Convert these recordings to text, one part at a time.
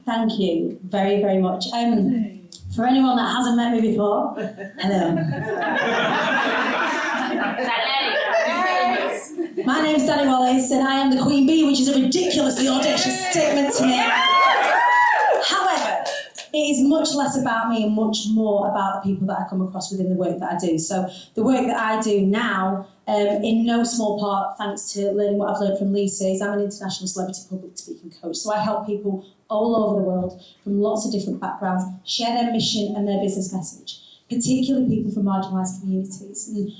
Thank you very, very much. For anyone that hasn't met me before, hello. My name's Dani Wallace and I am the Queen Bee, which is a ridiculously audacious statement to make. However, it is much less about me and much more about the people that I come across within the work that I do. So the work that I do now, in no small part, thanks to learning what I've learned from Lisa, is I'm an international celebrity public speaking coach. So I help people all over the world from lots of different backgrounds share their mission and their business message, particularly people from marginalised communities. And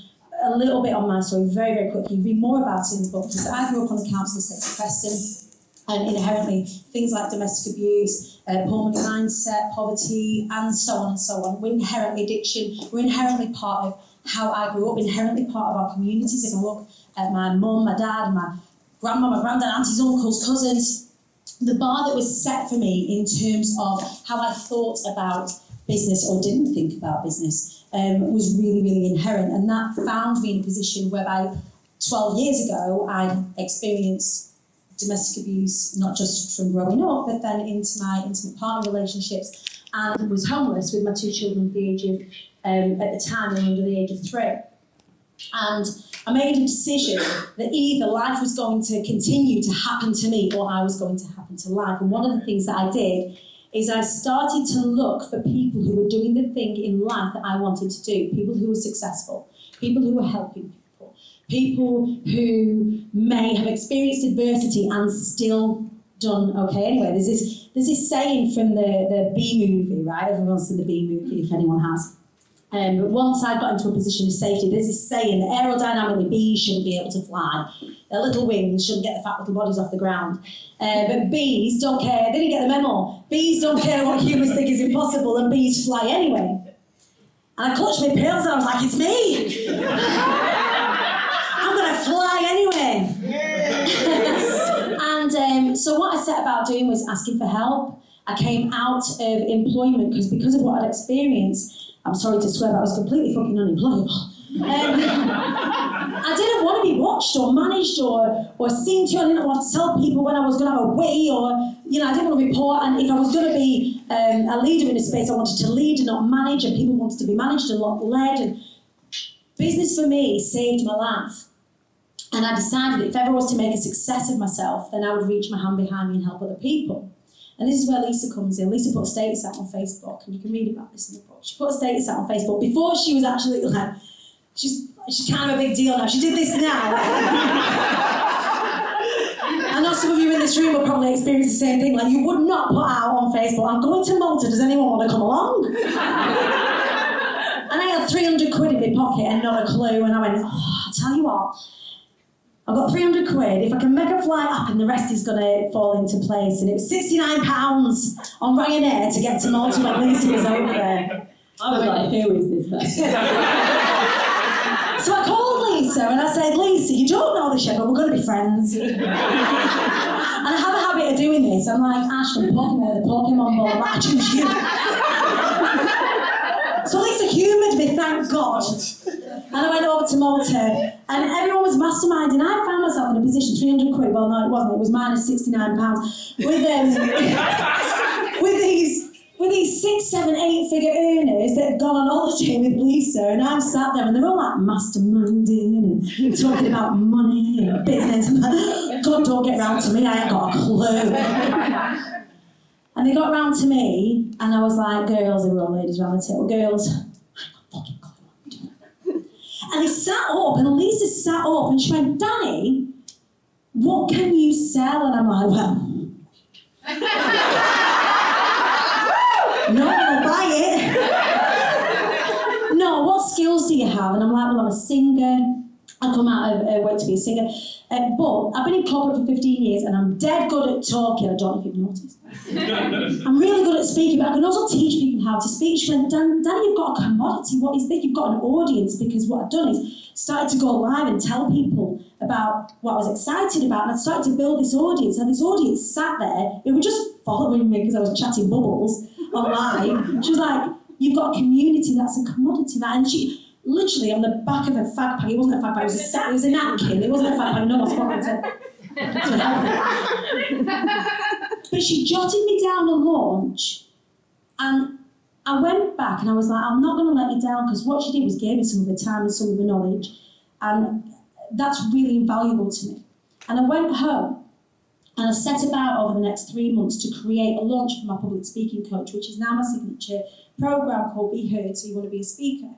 a little bit on my story, very, very quickly. You read more about it in the book, because I grew up on the council estate of Preston, and inherently things like domestic abuse, poor money mindset, poverty, and so on and so on. We're inherently addiction. We're inherently part of how I grew up, inherently part of our communities. If I look at my mum, my dad, my grandma, my granddad, aunties, uncles, cousins, the bar that was set for me in terms of how I thought about business or didn't think about business was really, really inherent. And that found me in a position whereby 12 years ago, I experienced domestic abuse, not just from growing up, but then into my intimate partner relationships, and was homeless with my two children at the age of, at the time, they were under the age of 3. And I made a decision that either life was going to continue to happen to me or I was going to happen to life. And one of the things that I did is I started to look for people who were doing the thing in life that I wanted to do, people who were successful, people who were helping people, people who may have experienced adversity and still done okay. Anyway, there's this saying from the Bee movie, right? Everyone's seen the Bee movie, if anyone has. But once I got into a position of safety, there's this saying that aerodynamically bees shouldn't be able to fly. Their little wings shouldn't get the fat little bodies off the ground. But bees don't care. They didn't get the memo. Bees don't care what humans think is impossible, and bees fly anyway. And I clutched my pearls and I was like, it's me! I'm going to fly anyway! And so what I set about doing was asking for help. I came out of employment because of what I'd experienced. I'm sorry to swear, but I was completely fucking unemployable. I didn't want to be watched or managed or seen to. I didn't want to tell people when I was going to have a wee, or I didn't want to report. And if I was going to be a leader in a space, I wanted to lead and not manage, and people wanted to be managed and not led. And business for me saved my life. And I decided that if ever was to make a success of myself, then I would reach my hand behind me and help other people. And this is where Lisa comes in. Lisa put a status out on Facebook, and you can read about this in the book. She put a status out on Facebook before she was actually like, she's kind of a big deal now. She did this now. I know some of you in this room will probably experience the same thing. Like, you would not put out on Facebook, I'm going to Malta, does anyone want to come along? And I had 300 quid in my pocket and not a clue, and I went, I'll tell you what, I've got 300 quid, if I can make a flight up and the rest is going to fall into place. And it was £69 on Ryanair to get to Malta when Lisa was over there. I was like, who is this person? So I called Lisa and I said, Lisa, you don't know this yet, but we're going to be friends. And I have a habit of doing this. I'm like, Ash from Pokemon, the Pokemon ball, I'm like, I choose you. So Lisa humoured me, thank God. And I went over to Malta, and everyone was masterminding. I found myself in a position, 300 quid, well no it wasn't, it was minus £69, with these 6, 7, 8 figure earners that had gone on holiday with Lisa, and I'm sat there and they're all like masterminding and talking about money and business. God, don't get round to me, I ain't got a clue. And they got round to me, and I was like, girls, they were all ladies around the table, girls, I ain't got a fucking clue what I'm doing. And they sat up, and Lisa sat up, and she went, Dani, what can you sell? And I'm like, well, no, I'll buy it. No, what skills do you have? And I'm like, well, I'm a singer. I come out of work to be a singer. But I've been in corporate for 15 years and I'm dead good at talking. I don't know if you've noticed. I'm really good at speaking, but I can also teach people how to speak. She went, Dani, you've got a commodity. What is this? You've got an audience, because what I've done is started to go live and tell people about what I was excited about, and I started to build this audience, and this audience sat there. They were just following me because I was chatting bubbles online. She was like, you've got a community, that's a commodity. And she, literally on the back of a fag pack, it wasn't a fag pack, it was a napkin, it wasn't a fag pack, no one's spoken to help me. But she jotted me down a lunch, and I went back and I was like, I'm not going to let you down, because what she did was gave me some of her time and some of her knowledge, and that's really invaluable to me. And I went home and I set about over the next 3 months to create a launch for my public speaking coach, which is now my signature program called Be Heard, So You Want to Be a Speaker.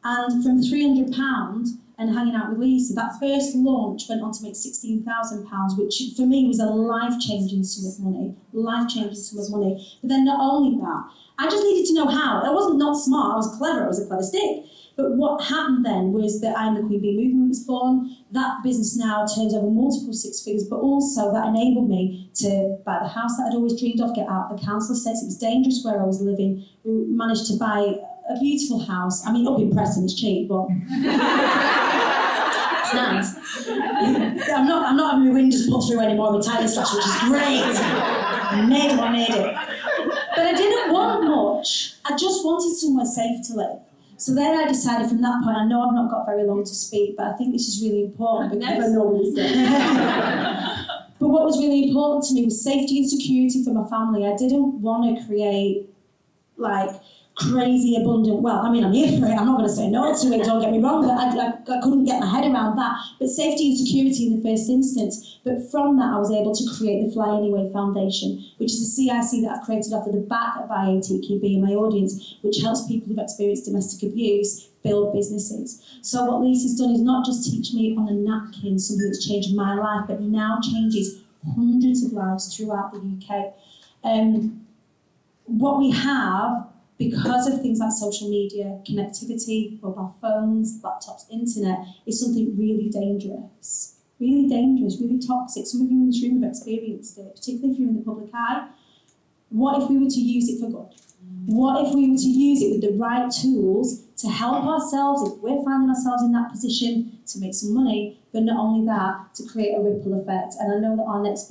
And from £300 and hanging out with Lisa, that first launch went on to make £16,000, which for me was a life-changing sum of money, But then not only that, I just needed to know how. I wasn't not smart, I was clever, I was a clever stick. But what happened then was that I Am the Queen Bee movement was born. That business now turns over multiple six figures, but also that enabled me to buy the house that I'd always dreamed of, get out of the council estates. It was dangerous where I was living. We managed to buy a beautiful house. I mean, up in Preston, it's cheap, but it's nice. I'm not having my windows put through anymore with tiny slash, which is great. I made it. But I didn't want much. I just wanted somewhere safe to live. So then I decided from that point, I know I've not got very long to speak, but I think this is really important because I know what it's But what was really important to me was safety and security for my family. I didn't want to create like crazy abundant wealth. I mean, I'm here for it. I'm not going to say no to it, don't get me wrong, but I couldn't get my head around that. But safety and security in the first instance. But from that, I was able to create the Fly Anyway Foundation, which is a CIC that I've created off of the back of IATQB and my audience, which helps people who've experienced domestic abuse build businesses. So what Lisa's done is not just teach me on a napkin something that's changed my life, but now changes hundreds of lives throughout the UK. What we have, because of things like social media, connectivity, mobile phones, laptops, internet, is something really dangerous, really toxic. Some of you in this room have experienced it, particularly if you're in the public eye. What if we were to use it for good? What if we were to use it with the right tools to help ourselves, if we're finding ourselves in that position, to make some money, but not only that, to create a ripple effect? And I know that our next